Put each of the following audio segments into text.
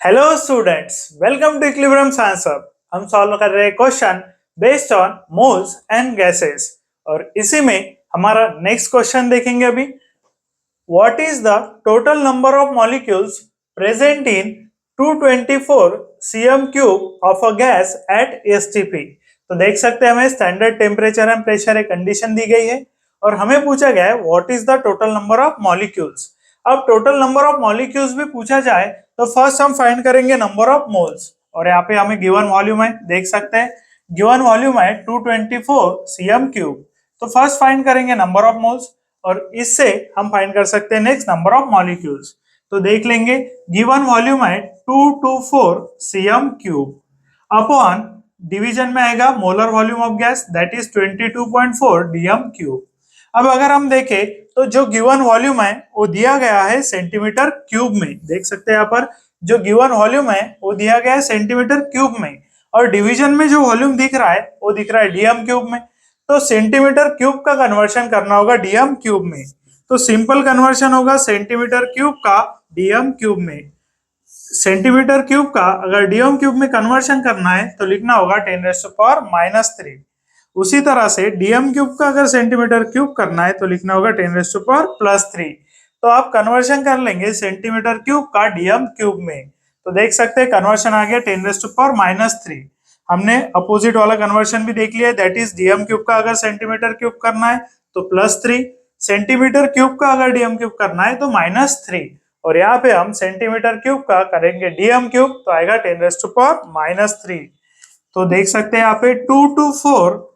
Hello students, welcome to equilibrium science hub. हम solve कर रहे हैं question based on moles and gases और इसी में हमारा नेक्स्ट क्वेश्चन देखेंगे अभी। What is the total number of molecules present in 224 cm cube of a gas at STP. तो देख सकते हैं हमें स्टैंडर्ड टेम्परेचर एंड प्रेशर एक कंडीशन दी गई है और हमें पूछा गया है what is the total number of molecules. अब टोटल नंबर ऑफ मॉलिक्यूल्स भी पूछा जाए तो फर्स्ट हम फाइंड करेंगे नंबर ऑफ मोल्स और यहाँ पे हमें गिवन वॉल्यूम है, देख सकते हैं गिवन वॉल्यूम है 224 cm क्यूब। तो फर्स्ट फाइंड करेंगे नंबर ऑफ मोल्स और इससे हम फाइंड कर सकते हैं नेक्स्ट नंबर ऑफ मॉलिक्यूल्स। तो देख लेंगे गिवन वॉल्यूम है 224 cm क्यूब अपॉन डिवीजन में आएगा molar volume of gas that is 22.4 dm cube. अब अगर हम देखें तो जो गिवन वॉल्यूम है वो दिया गया है सेंटीमीटर क्यूब में, देख सकते हैं यहाँ पर जो गिवन वॉल्यूम है वो दिया गया है सेंटीमीटर क्यूब में और डिवीजन में जो वॉल्यूम दिख रहा है वो दिख रहा है डीएम क्यूब में। तो सेंटीमीटर क्यूब का कन्वर्शन करना होगा डीएम क्यूब में, तो सिंपल कन्वर्शन होगा सेंटीमीटर क्यूब का डीएम क्यूब में। सेंटीमीटर क्यूब का अगर डीएम क्यूब में कन्वर्शन करना है तो लिखना होगा 10⁻³ उसी तरह से डीएम क्यूब का अगर सेंटीमीटर क्यूब करना है तो लिखना होगा 10⁻+3। तो आप कन्वर्शन कर लेंगे सेंटीमीटर क्यूब का डीएम क्यूब में, तो देख सकते हैं कन्वर्शन आ गया 10⁻3। हमने अपोजिट वाला कन्वर्शन भी देख लिया, दैट इज डीएम क्यूब का अगर सेंटीमीटर क्यूब करना है तो +3, सेंटीमीटर क्यूब का अगर डीएम क्यूब करना है तो -3 और यहाँ पे हम सेंटीमीटर क्यूब का करेंगे डीएम क्यूब तो आएगा 10⁻3। तो देख सकते हैं यहाँ पे 224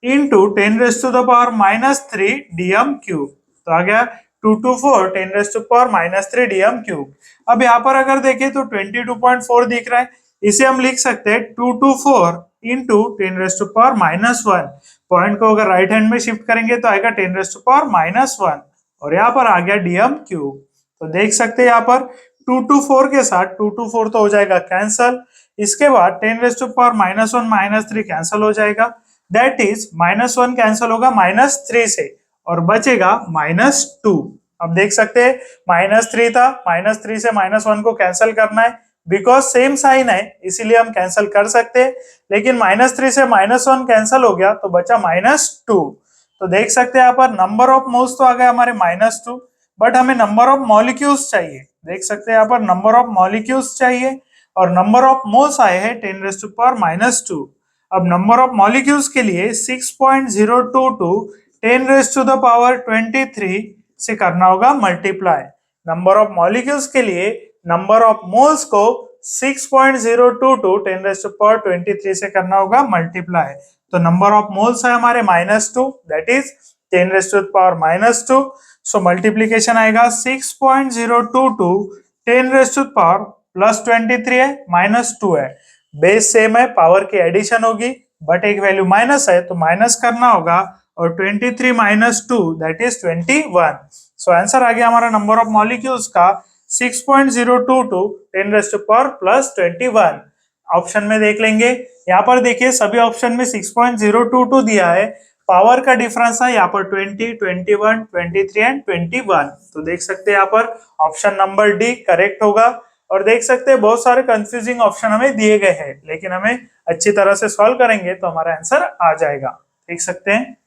इंटू 10⁻³ डीएम क्यूब, तो आ गया 224 10⁻³ डीएम क्यूब। अब यहाँ पर अगर देखें तो 22.4 दिख रहा है, इसे हम लिख सकते हैं 224 इंटू 10⁻⁻1। पॉइंट को अगर राइट हैंड में शिफ्ट करेंगे तो आएगा 10⁻⁻1 और यहाँ पर आ गया डीएम क्यूब। तो देख सकते हैं यहाँ पर 224 के साथ 224 तो हो जाएगा कैंसल, इसके बाद 10⁻⁻1 -3 कैंसल हो जाएगा, दैट इज -1 कैंसल होगा -3 से और बचेगा -2। अब देख सकते हैं -3 था, -3 से -1 को कैंसल करना है बिकॉज सेम साइन है इसीलिए हम कैंसल कर सकते हैं, लेकिन -3 से -1 कैंसल हो गया तो बचा -2। तो देख सकते हैं यहाँ पर नंबर ऑफ मोल्स तो आ गए हमारे -2 बट हमें नंबर ऑफ मॉलिक्यूल्स चाहिए, देख सकते हैं यहाँ पर नंबर ऑफ मॉलिक्यूल्स चाहिए और नंबर ऑफ मोल्स आए हैं 10⁻²। अब नंबर ऑफ मॉलिक्यूल्स के लिए 6.022 10⁻23 से करना होगा मल्टीप्लाई। नंबर ऑफ मॉलिक्यूल्स के लिए नंबर ऑफ मोल्स को 6.022 10⁻23 से करना होगा मल्टीप्लाई। तो नंबर ऑफ मोल्स है हमारे -2 दैट इज 10⁻²। सो मल्टीप्लीकेशन आएगा 6.022 10⁻+23 है -2 है, बेस सेम है, पावर की एडिशन होगी बट एक वैल्यू माइनस है तो माइनस करना होगा और 23 - 2 दैट इज 21। सो आंसर आ गया हमारा नंबर ऑफ मॉलिक्यूल्स का 6.022 10⁻+21। ऑप्शन में देख लेंगे, यहाँ पर देखिए सभी ऑप्शन में 6.022 दिया है, पावर का डिफरेंस है यहाँ पर 20, 21, 23 एंड 21। तो देख सकते हैं यहाँ पर ऑप्शन नंबर डी करेक्ट होगा और देख सकते हैं बहुत सारे कंफ्यूजिंग ऑप्शन हमें दिए गए हैं लेकिन हमें अच्छी तरह से सॉल्व करेंगे तो हमारा आंसर आ जाएगा, देख सकते हैं।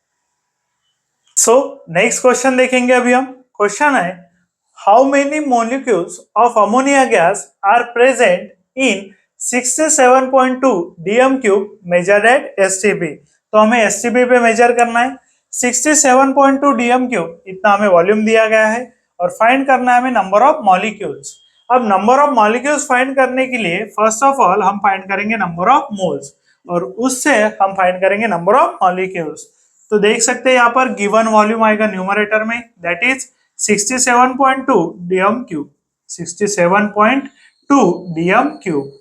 सो नेक्स्ट क्वेश्चन देखेंगे अभी हम। क्वेश्चन है how many molecules of ammonia gas are present in 67.2 dm cube measured at STP. तो हमें एसटीपी पे मेजर करना है 67.2 डीएम क्यूब, इतना हमें वॉल्यूम दिया गया है और फाइंड करना है हमें नंबर ऑफ मॉलिक्यूल्स। अब नंबर ऑफ मॉलिक्यूल्स फाइंड करने के लिए फर्स्ट ऑफ ऑल हम फाइंड करेंगे नंबर ऑफ मोल्स और उससे हम फाइंड करेंगे नंबर ऑफ मॉलिक्यूल्स। तो देख सकते हैं यहाँ पर गिवन वॉल्यूम आएगा न्यूमरेटर में that is 67.2 dm cube, 67.2 dm cube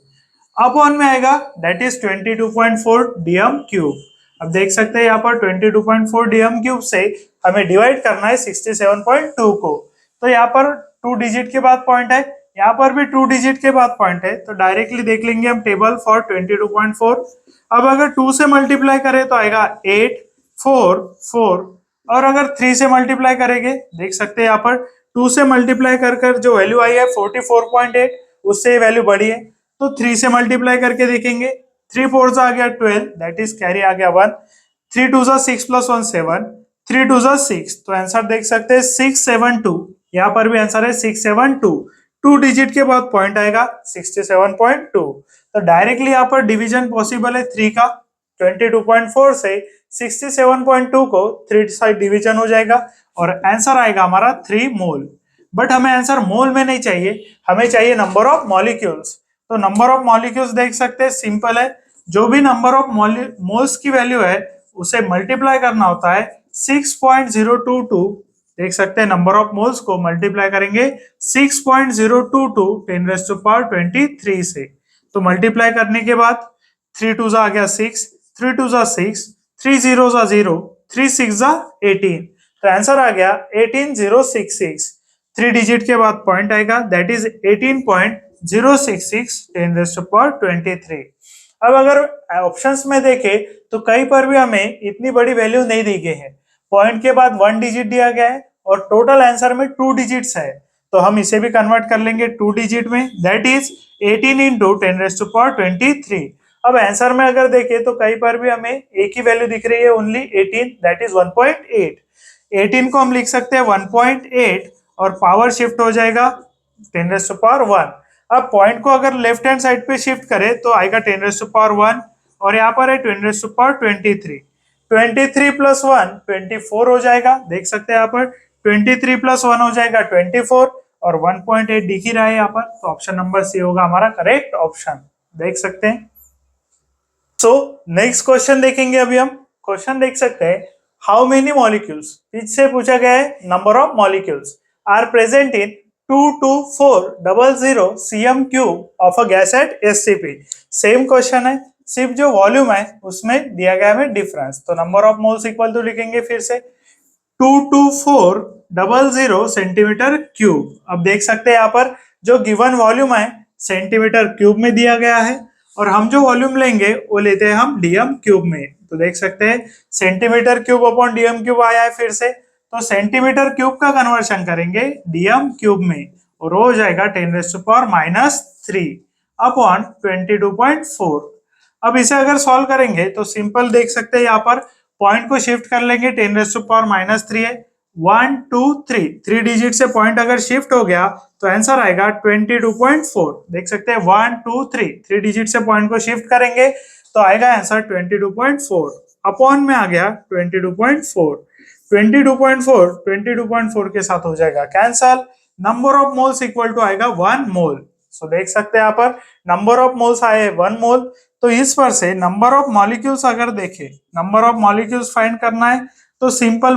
upon में आएगा दैट इज 22.4 डीएम क्यूब। अब देख सकते हैं यहाँ पर 22.4 डीएम क्यूब से हमें डिवाइड करना है 67.2 को, तो यहाँ पर 2 डिजिट के बाद पॉइंट है, यहाँ पर भी 2 डिजिट के बाद पॉइंट है, तो डायरेक्टली देख लेंगे हम टेबल फॉर 22.4। अब अगर 2 से मल्टीप्लाई करें तो आएगा 8 4 4 और अगर 3 से मल्टीप्लाई करेंगे देख सकते हैं यहाँ पर 2 से मल्टीप्लाई कर जो वैल्यू आई है 44.8 उससे वैल्यू बड़ी है, तो 3 से मल्टीप्लाई करके देखेंगे। 3 4 आ गया 12, दैट इज कैरी आ गया 1। 3 2 6 प्लस 1 7, 3 2 6, तो आंसर देख सकते हैं 672। यहाँ पर भी आंसर है 672। 2 डिजिट के बाद पॉइंट आएगा 67.2। तो डायरेक्टली यहाँ पर डिवीजन पॉसिबल है 3 का। 22.4 से 67.2 को 3 साइड डिवीजन हो जाएगा और आंसर आएगा हमारा 3 मोल। बट हमें आंसर मोल में नहीं चाहिए, हमें चाहिए नंबर ऑफ मॉलिक्यूल्स। तो नंबर ऑफ मॉलिक्यूल्स देख सकते हैं, सिंपल है। जो भी नंबर ऑफ मोल्स की वैल्यू है उसे मल्टीप्लाई करना होता है 6.022। देख सकते हैं नंबर ऑफ मोल्स को मल्टीप्लाई करेंगे 6.022 10⁻23 से। तो मल्टीप्लाई करने के बाद 3 2 आ गया 6, 3 2 6, 3 0 0, 3 6 18। तो आंसर आ गया 18066। 3 डिजिट के बाद पॉइंट आएगा, दैट इज 18.066 10⁻23। अब अगर ऑप्शंस में देखें तो कहीं पर भी हमें इतनी बड़ी वैल्यू नहीं दी गई है। पॉइंट के बाद 1 डिजिट दिया गया है और टोटल आंसर में 2 डिजिट्स है, तो हम इसे भी कन्वर्ट कर लेंगे 2 डिजिट में, दैट इज 18 इंटू 10⁻23। अब आंसर में अगर देखें तो कहीं पर भी हमें एक ही वैल्यू दिख रही है, ओनली 18, दैट इज 1.8। 18 को हम लिख सकते हैं 1.8 और पावर शिफ्ट हो जाएगा 10⁻1। अब पॉइंट को अगर लेफ्ट हैंड साइड पे शिफ्ट करें तो आएगा 10⁻1 और यहाँ पर है 10⁻23। 23 प्लस 1 24 हो जाएगा। देख सकते हैं यहाँ पर 23 प्लस 1 हो जाएगा 24 और 1.8 दिख ही रहा है यहाँ पर, तो ऑप्शन नंबर सी होगा हमारा करेक्ट ऑप्शन। देख सकते हैं। सो नेक्स्ट क्वेश्चन देखेंगे अभी हम। क्वेश्चन देख सकते हैं, हाउ मेनी मॉलिक्यूल्स, इससे पूछा गया है number of molecules are present in 22400 cm cube of a gas at SCP। Same question है, सिर्फ जो वॉल्यूम है उसमें दिया गया है डिफरेंस। तो number of moles equal to लिखेंगे फिर से 22400 सेंटीमीटर क्यूब। अब देख सकते हैं यहाँ पर जो गिवन वॉल्यूम है सेंटीमीटर क्यूब में दिया गया है और हम जो वॉल्यूम लेंगे वो लेते हैं हम डीएम क्यूब में। तो देख सकते हैं centimetre cube upon DM cube आया है फिर से, तो सेंटीमीटर क्यूब का कन्वर्शन करेंगे डीएम क्यूब में और हो जाएगा 10⁻³ अपॉन 22.4। अब इसे अगर सॉल्व करेंगे तो सिंपल देख सकते हैं यहाँ पर पॉइंट को शिफ्ट कर लेंगे 10⁻³ है 1 2 3, 3 डिजिट से पॉइंट अगर शिफ्ट हो गया तो आंसर आएगा 22.4। देख सकते हैं 1 2 3, 3 डिजिट से पॉइंट को शिफ्ट करेंगे तो आएगा आंसर 22.4 अपॉन में आ गया 22.4। 22.4 के साथ हो जाएगा cancel. Number of moles equal to आएगा 1 मोल। सो देख सकते हैं यहाँ पर नंबर ऑफ मोल्स आए 1 मोल। तो इस पर से नंबर ऑफ मॉलिक्यूल्स अगर देखें, नंबर ऑफ मॉलिक्यूल्स फाइंड करना है तो सिंपल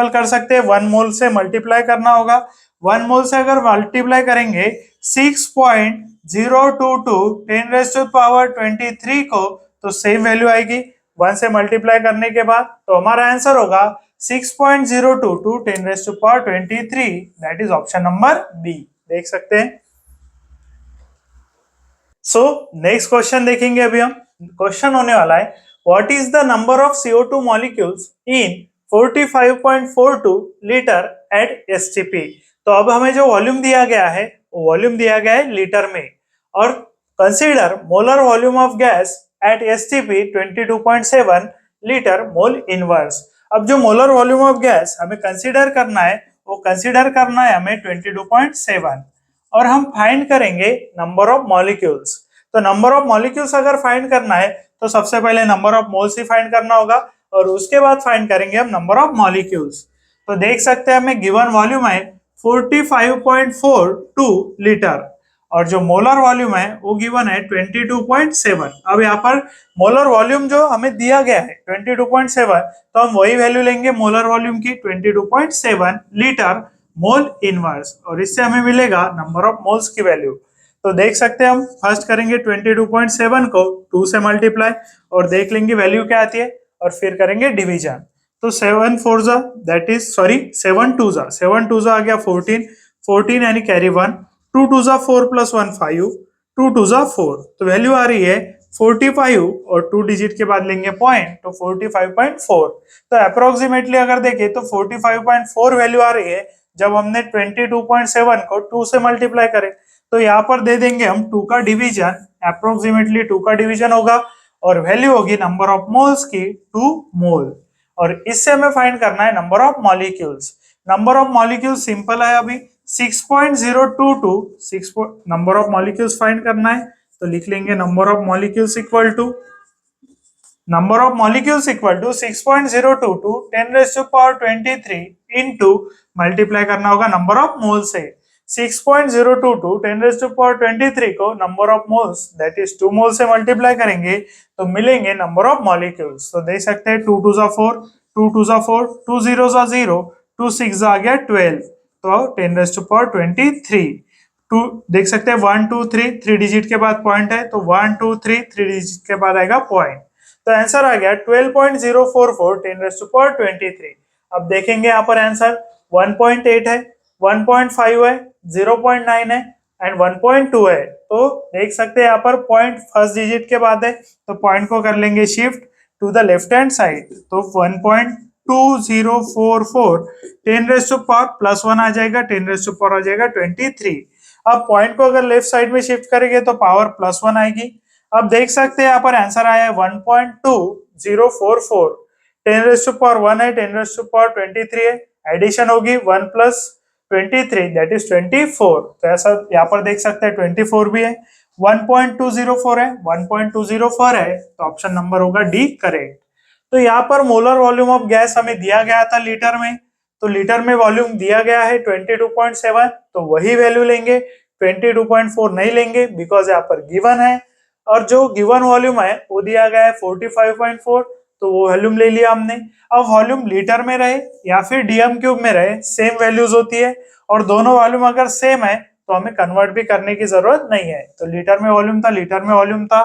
कर सकते हैं, 1 मोल से मल्टीप्लाई करना होगा। 1 मोल से अगर मल्टीप्लाई करेंगे 6.022 10⁻23 को तो सेम वैल्यू आएगी 1 से मल्टीप्लाई करने के बाद, तो हमारा आंसर होगा 6.022 10⁻23, that is option number B. देख सकते हैं। सो नेक्स्ट क्वेश्चन देखेंगे अभी हम। क्वेश्चन होने वाला है, what is the number of CO2 molecules in 45.42 litre at STP। तो अब हमें जो वॉल्यूम दिया गया है वो वॉल्यूम दिया गया है लीटर में और consider molar volume of gas at STP 22.7 litre mole inverse. अब जो मोलर वॉल्यूम ऑफ गैस हमें कंसीडर करना है वो कंसीडर करना है हमें 22.7 और हम फाइंड करेंगे नंबर ऑफ मॉलिक्यूल्स। तो नंबर ऑफ मॉलिक्यूल्स अगर फाइंड करना है तो सबसे पहले number of moles he find करना होगा और उसके बाद फाइंड करेंगे हम नंबर ऑफ मॉलिक्यूल्स। तो देख सकते हैं हमें गिवन वॉल्यूम है 45.42 लीटर और जो मोलर वॉल्यूम है वो गिवन है 22.7। अब यहाँ पर मोलर वॉल्यूम जो हमें दिया गया है 22.7, तो हम वही वैल्यू लेंगे मोलर वॉल्यूम की 22.7 लीटर मोल इनवर्स और इससे हमें मिलेगा नंबर ऑफ मोल्स की वैल्यू। तो देख सकते हैं हम फर्स्ट करेंगे 22.7 को 2 से मल्टीप्लाई और देख लेंगे वैल्यू क्या आती है और फिर करेंगे डिवीजन। तो 7 4 दैट इज 7 2 आ गया 14 यानी कैरी 1, 2 2 4 प्लस 1 5, 2 2 4, तो वैल्यू आ रही है 45 और 2 डिजिट के बाद लेंगे पॉइंट तो 45.4। तो अप्रोक्सीमेटली अगर देखें तो 45.4 वैल्यू आ रही है जब हमने 22.7 को 2 से मल्टीप्लाई करें। तो यहाँ पर दे देंगे हम 2 का डिवीजन, अप्रोक्सीमेटली 2 का डिवीजन होगा और वैल्यू होगी नंबर ऑफ मोल्स की 2 मोल। और इससे हमें फाइंड करना है number of molecules. Number of molecules simple है, अभी 6.022 नंबर ऑफ मॉलिक्यूल्स फाइंड करना है, तो लिख लेंगे number of molecules equal to 6.022 10⁻23 into multiply करना होगा नंबर ऑफ मोल्स से। 6.022 10⁻23 को number of moles that is 2 mole से मल्टीप्लाई करेंगे तो मिलेंगे नंबर ऑफ मॉलिक्यूल्स। तो देख सकते हैं 2 2 4, 2 2 4, 2 0 0, 2 6 आ गया 12, तो 10⁻23। टू देख सकते हैं 1 2 3 3 डिजिट के बाद पॉइंट है, तो 1 2 3 3 डिजिट के बाद आएगा पॉइंट, तो आंसर आ गया 12.044 10⁻23। अब देखेंगे यहाँ पर आंसर 1.8 है, 1.5 है, 0.9 है एंड 1.2 है। तो देख सकते हैं यहाँ पर पॉइंट फर्स्ट डिजिट के बाद है, तो पॉइंट को कर लेंगे shift to the left hand side, तो 1.2044 10⁻+1 आ जाएगा, 10⁻4 आ जाएगा 23। अब पॉइंट को अगर लेफ्ट साइड में शिफ्ट करेंगे तो पावर +1 आएगी। अब देख सकते हैं यहाँ पर आंसर आया है 1.2044, 10⁻1 है, 10⁻23 है, एडिशन होगी 1 + 23 दैट इज 24, तो ऐसा यहाँ पर देख सकते हैं 24 भी है, 1.204 है, 1.204 है, तो ऑप्शन नंबर होगा डी करेक्ट। तो यहाँ पर मोलर वॉल्यूम ऑफ गैस हमें दिया गया था लीटर में, तो लीटर में वॉल्यूम दिया गया है 22.7, तो वही वैल्यू लेंगे, 22.4 नहीं लेंगे बिकॉज यहाँ पर गिवन है, और जो गिवन वॉल्यूम है वो दिया गया है 45.4, तो वो वॉल्यूम ले लिया हमने। अब वॉल्यूम लीटर में रहे या फिर डीएम क्यूब में रहे सेम वैल्यूज होती है, और दोनों वॉल्यूम अगर सेम है तो हमें कन्वर्ट भी करने की जरूरत नहीं है। तो लीटर में वॉल्यूम था, लीटर में वॉल्यूम था,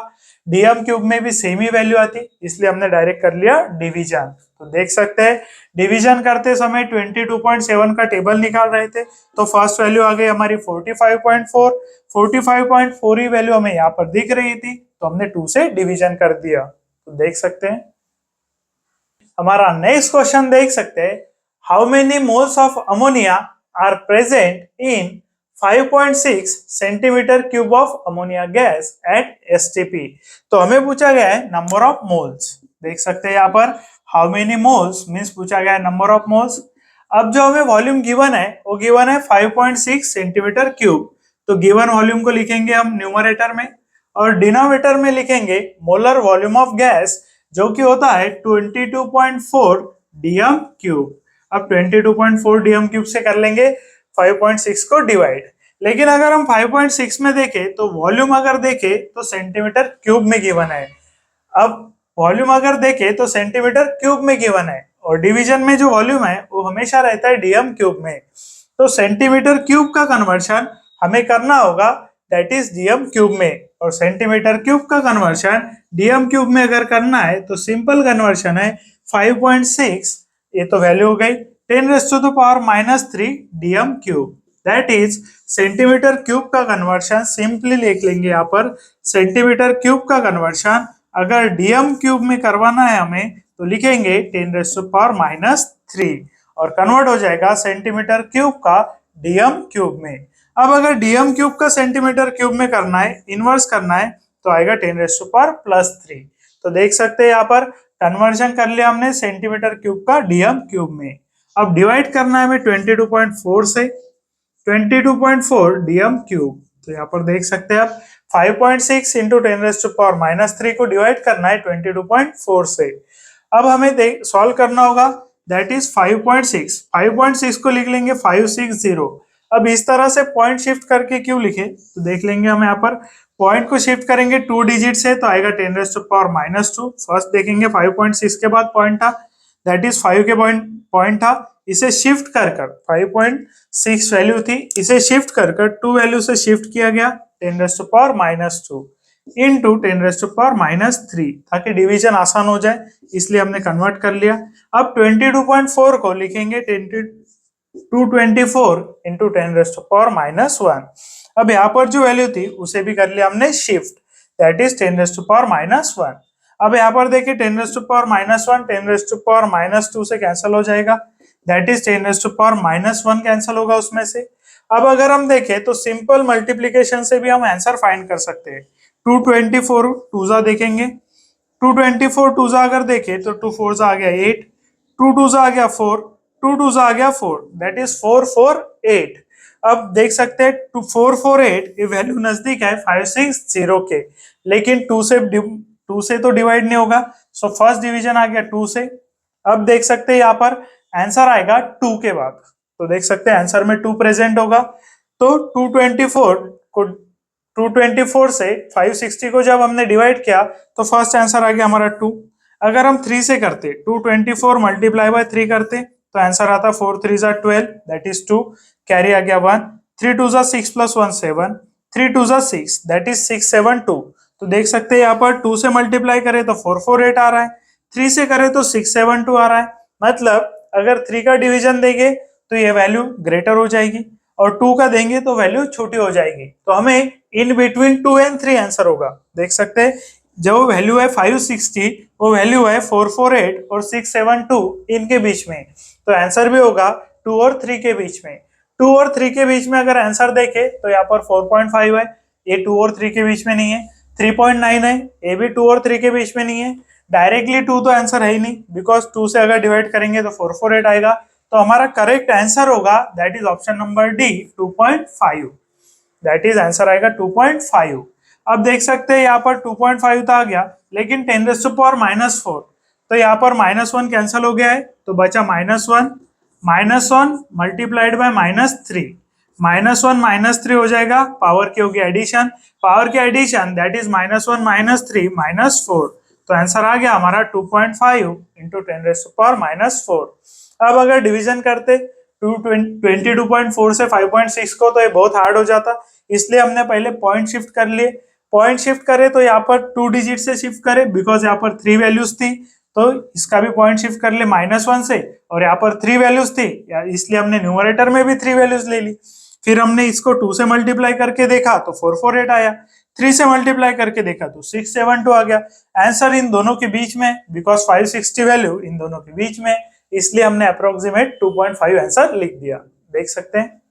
डीएम क्यूब में भी सेम ही वैल्यू आती, इसलिए हमने डायरेक्ट कर लिया डिवीजन। तो देख सकते हैं डिवीजन करते समय 22.7 का टेबल निकाल रहे थे, तो फर्स्ट वैल्यू आ गई हमारी 45.4, 45.4 ही वैल्यू हमें यहाँ पर दिख रही थी, तो हमने 2 से डिवीजन कर दिया। तो देख सकते हैं हमारा नेक्स्ट क्वेश्चन देख सकते हैं, how many moles of ammonia are present in 5.6 centimetre cube of ammonia gas at STP. तो हमें पूछा गया है नंबर ऑफ मोल्स, देख सकते हैं यहाँ पर हाउ मेनी मोल्स मींस पूछा गया है नंबर ऑफ मोल्स। अब जो हमें वॉल्यूम गिवन है वो गिवन है 5.6 सेंटीमीटर क्यूब, तो गिवन वॉल्यूम को लिखेंगे हम न्यूमरेटर में और डिनोमिनेटर में लिखेंगे मोलर वॉल्यूम ऑफ गैस जो कि होता है 22.4 डीएम क्यूब। अब 22.4 डीएम क्यूब से कर लेंगे 5.6 को डिवाइड, लेकिन अगर हम 5.6 में देखें तो वॉल्यूम अगर देखें तो सेंटीमीटर क्यूब में गिवन है। अब वॉल्यूम अगर देखें तो सेंटीमीटर क्यूब में गिवन है और डिवीजन में जो वॉल्यूम है वो हमेशा रहता है डीएम क्यूब में, तो सेंटीमीटर क्यूब का कन्वर्शन हमें करना होगा दैट इज डीएम क्यूब में, और सेंटीमीटर क्यूब का कन्वर्शन डीएम क्यूब में अगर करना है तो सिंपल कन्वर्शन है 5.6, ये तो वैल्यू हो गई 10⁻³ DM cube, that is centimetre cube का कन्वर्शन सिंपली लिख लेंगे यहाँ पर सेंटीमीटर क्यूब का कन्वर्शन अगर डीएम क्यूब में करवाना है हमें तो लिखेंगे 10⁻³ और कन्वर्ट हो जाएगा सेंटीमीटर क्यूब का डीएम क्यूब में। अब अगर डीएम क्यूब का सेंटीमीटर क्यूब में करना है, इनवर्स करना है, तो आएगा 10⁻3। तो देख सकते हैं यहाँ पर कन्वर्जन कर लिया हमने सेंटीमीटर क्यूब का डीएम क्यूब में। अब डिवाइड करना है हमें 22.4 से, 22.4 डीएम क्यूब, तो यहाँ पर देख सकते हैं आप 5.6 इंटू 10⁻³ को डिवाइड करना है 22.4 से। अब हमें सॉल्व करना होगा दैट इज 5.6 को लिख लेंगे 560। अब इस तरह से पॉइंट शिफ्ट करके क्यों लिखे, तो देख लेंगे हम यहाँ पर पॉइंट को शिफ्ट करेंगे 2 डिजिट से तो आएगा 10⁻²। फर्स्ट देखेंगे 5.6 के बाद पॉइंट था दैट इज 5 के पॉइंट था, इसे शिफ्ट कर 5.6 वैल्यू थी, इसे शिफ्ट कर 2 वैल्यू से शिफ्ट किया गया 10⁻² इंटू 10⁻³ ताकि डिवीजन आसान हो जाए, इसलिए हमने कन्वर्ट कर लिया। अब 22.4 को लिखेंगे 224 इंटू 10⁻⁻1। अब यहाँ पर जो वैल्यू थी उसे भी कर लिया हमने शिफ्ट दैट इज 10⁻⁻1। अब यहाँ पर देखिए 10⁻⁻1 10⁻⁻² से कैंसिल हो जाएगा दैट इज 10⁻⁻1 कैंसिल होगा उसमें से, अब अगर हम देखें तो सिंपल मल्टीप्लीकेशन से भी हम आंसर फाइंड कर सकते हैं। 224 टूजा देखेंगे, 224 टूजा अगर देखें तो 2 4 आ गया 8, 2 2 आ गया 4, 2 2 आ गया 4, दैट इज 4 4 8। अब देख सकते हैं 2 4 4 8 ये वैल्यू नजदीक है 560 के, लेकिन 2 से तो डिवाइड नहीं होगा, सो फर्स्ट डिवीजन आ गया 2 से। अब देख सकते हैं यहाँ पर आंसर आएगा 2 के बाद, तो देख सकते हैं आंसर में 2 प्रेजेंट होगा। तो 224 से 560 को जब हमने डिवाइड किया तो फर्स्ट आंसर आ गया हमारा 2। अगर हम 3 से करते 224 मल्टीप्लाई बाय 3 करते तो आंसर आता 4 3 जा 12, दैट इज 2, कैरी आ गया 1, 3 2 जा 6 प्लस 1 7, 3 2 जा 6, दैट इज 6 7 2। तो देख सकते हैं यहाँ पर 2 से मल्टीप्लाई करें तो 4 4 8 आ रहा है, 3 से करें तो 6 7 2 आ रहा है। मतलब अगर 3 का डिवीजन देंगे तो ये वैल्यू ग्रेटर हो जाएगी और 2 का देंगे तो वैल्यू छोटी हो जाएगी। तो हमें इन बिटवीन 2 एंड 3 आंसर होगा। देख सकते हैं जो वैल्यू है 560 वो वैल्यू है 448 और 672 इनके बीच में, तो आंसर भी होगा 2 और 3 के बीच में। 2 और 3 के बीच में अगर आंसर देखे तो यहाँ पर 4.5 है, ये 2 और 3 के बीच में नहीं है। 3.9 है, ये भी 2 और 3 के बीच में नहीं है। डायरेक्टली 2 तो आंसर है ही नहीं, बिकॉज 2 से अगर डिवाइड करेंगे तो 448 आएगा। तो हमारा करेक्ट आंसर होगा that is option number D 2.5, that is answer आएगा 2.5। अब देख सकते हैं यहाँ पर 2.5 तो आ गया, लेकिन 10⁻⁻⁴, तो यहाँ पर -1 कैंसिल हो गया है, तो बचा -1 मल्टीप्लाइड बाय -3, -1 -3 हो जाएगा, पावर की होगी एडिशन, पावर की एडिशन दैट इज -1 -3 -4, तो आंसर आ गया हमारा 2.5 इंटू 10⁻⁻⁴। अब अगर डिवीजन करते 22.4 से 5.6 को तो ये बहुत हार्ड हो जाता, इसलिए हमने पहले पॉइंट शिफ्ट कर लिए। पॉइंट शिफ्ट करे तो यहाँ पर 2 डिजिट से शिफ्ट करे, बिकॉज यहाँ पर 3 वैल्यूज थी, तो इसका भी पॉइंट शिफ्ट कर ले -1 से, और यहाँ पर 3 वैल्यूज थी इसलिए हमने न्यूमरेटर में भी 3 वैल्यूज ले ली। फिर हमने इसको 2 से मल्टीप्लाई करके देखा तो 448 आया, 3 से मल्टीप्लाई करके देखा तो 672 आ गया। आंसर इन दोनों के बीच में, बिकॉज 560 वैल्यू इन दोनों के बीच में, इसलिए हमने अप्रोक्सीमेट 2.5 आंसर लिख दिया। देख सकते हैं